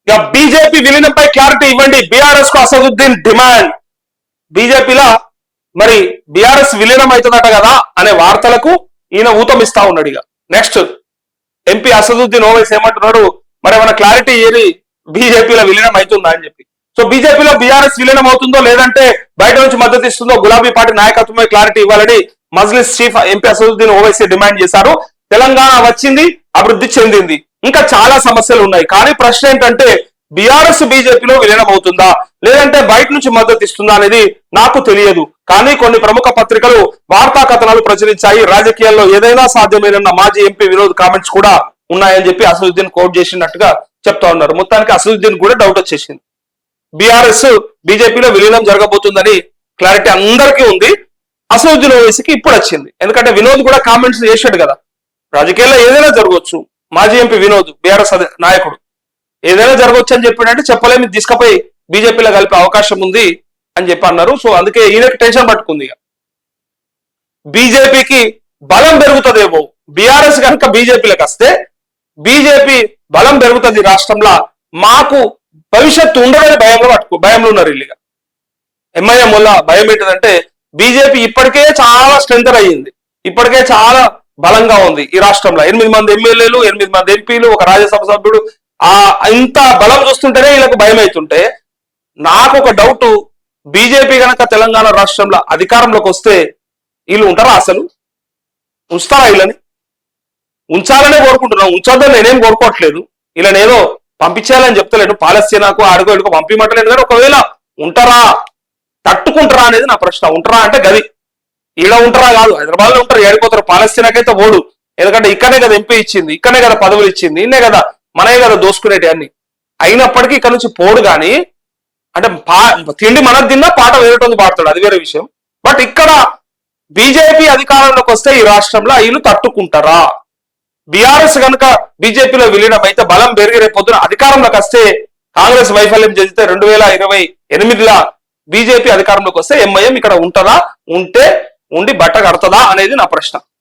ఇక BJP విలీనంపై clarity ఇవ్వండి, BRS కు అసదుద్దీన్ డిమాండ్. బీజేపీలో మరి బీఆర్ఎస్ విలీనం అవుతుందట కదా అనే వార్తలకు ఈయన ఊతమిస్తా ఉన్నాడు. ఇక నెక్స్ట్ ఎంపీ అసదుద్దీన్ ఓవైసీ ఏమంటున్నాడు, మరి ఏమైనా క్లారిటీ ఏది బీజేపీలో విలీనం అవుతుందా అని చెప్పి. సో బీజేపీలో బీఆర్ఎస్ విలీనం అవుతుందో లేదంటే బయట నుంచి మద్దతు ఇస్తుందో గులాబీ పార్టీ నాయకత్వమే క్లారిటీ ఇవ్వాలని Majlis chief MP Asaduddin Owaisi demand చేశారు. తెలంగాణ వచ్చింది, అభివృద్ధి చెందింది, ఇంకా చాలా సమస్యలు ఉన్నాయి. కానీ ప్రశ్న ఏంటంటే బీఆర్ఎస్ బీజేపీలో విలీనం అవుతుందా లేదంటే బయట నుంచి మద్దతు ఇస్తుందా అనేది నాకు తెలియదు. కానీ కొన్ని ప్రముఖ పత్రికలు వార్తా కథనాలు ప్రచురించాయి. రాజకీయాల్లో ఏదైనా సాధ్యమేనన్న మాజీ ఎంపీ వినోద్ కామెంట్స్ కూడా ఉన్నాయని చెప్పి అసదుద్దీన్ కోట్ చేసినట్టుగా చెప్తా ఉన్నారు. మొత్తానికి అసదుద్దీన్ కూడా డౌట్ వచ్చేసింది, బీఆర్ఎస్ బీజేపీలో విలీనం జరగబోతుందని క్లారిటీ అందరికీ ఉంది. అసదుద్దీన్ ఓవైసీకి ఇప్పుడు వచ్చింది, ఎందుకంటే వినోద్ కూడా కామెంట్స్ చేశాడు కదా, రాజకీయాల్లో ఏదైనా జరగవచ్చు. మాజీ ఎంపీ వినోద్ బీఆర్ఎస్ నాయకుడు ఏదైనా జరగవచ్చు అని చెప్పాడంటే చెప్పలేము, తీసుకపోయి బీజేపీలో కలిపే అవకాశం ఉంది అని చెప్పి అన్నారు. సో అందుకే ఈయనకి టెన్షన్ పట్టుకుంది. బీజేపీకి బలం పెరుగుతుందేమో, బీఆర్ఎస్ కనుక బీజేపీలోకి వస్తే బీజేపీ బలం పెరుగుతుంది రాష్ట్రంలో, మాకు భవిష్యత్తు ఉండదని భయంలో ఉన్నారు వీళ్ళుగా. ఎంఐఎం వల్ల భయం ఏంటిదంటే బీజేపీ ఇప్పటికే చాలా స్ట్రెంథర్ అయ్యింది, ఇప్పటికే చాలా బలంగా ఉంది ఈ రాష్ట్రంలో. 8 మంది ఎమ్మెల్యేలు, 8 మంది ఎంపీలు, ఒక రాజ్యసభ సభ్యుడు, ఇంత బలం చూస్తుంటేనే వీళ్ళకు భయం అవుతుంటే నాకు ఒక డౌట్, బీజేపీ కనుక తెలంగాణ రాష్ట్రంలో అధికారంలోకి వస్తే వీళ్ళు ఉంటారా? అసలు ఉంచుతారా? వీళ్ళని ఉంచాలనే కోరుకుంటున్నాం, ఉంచొద్దని నేనేం కోరుకోవట్లేదు. వీళ్ళని ఏదో పంపించేయాలని చెప్తలేను, పాలస్తీనాకు అడుగు ఎడుకో పంపించట్లేదు. కానీ ఒకవేళ ఉంటారా, తట్టుకుంటారా అనేది నా ప్రశ్న. ఉంటారా అంటే గది ఈడ ఉంటారా కాదు, హైదరాబాద్ లో ఉంటారు, ఏడిపోతారు. పాలస్తీనాకైతే ఓడు, ఎందుకంటే ఇక్కడనే కదా ఎంపీ ఇచ్చింది, ఇక్కడనే కదా పదవులు ఇచ్చింది, ఇన్నే కదా మనమే కదా దోసుకునేటి అన్ని. అయినప్పటికీ ఇక్కడ నుంచి పోడు. కానీ అంటే తిండి మనకు తిన్నా పాట వేరేటోంది పాడతాడు, అది వేరే విషయం. బట్ ఇక్కడ బీజేపీ అధికారంలోకి వస్తే ఈ రాష్ట్రంలో వీళ్ళు తట్టుకుంటారా? బీఆర్ఎస్ కనుక బీజేపీలో విలీనం అయితే బలం పెరిగి రేపు పొద్దున అధికారంలోకి వస్తే కాంగ్రెస్ వైఫల్యం చెందితే 2028లో బీజేపీ అధికారంలోకి వస్తే ఎంఐఎం ఇక్కడ ఉంటుందా, ఉండి బట్ట కడతదా అనేది నా ప్రశ్న.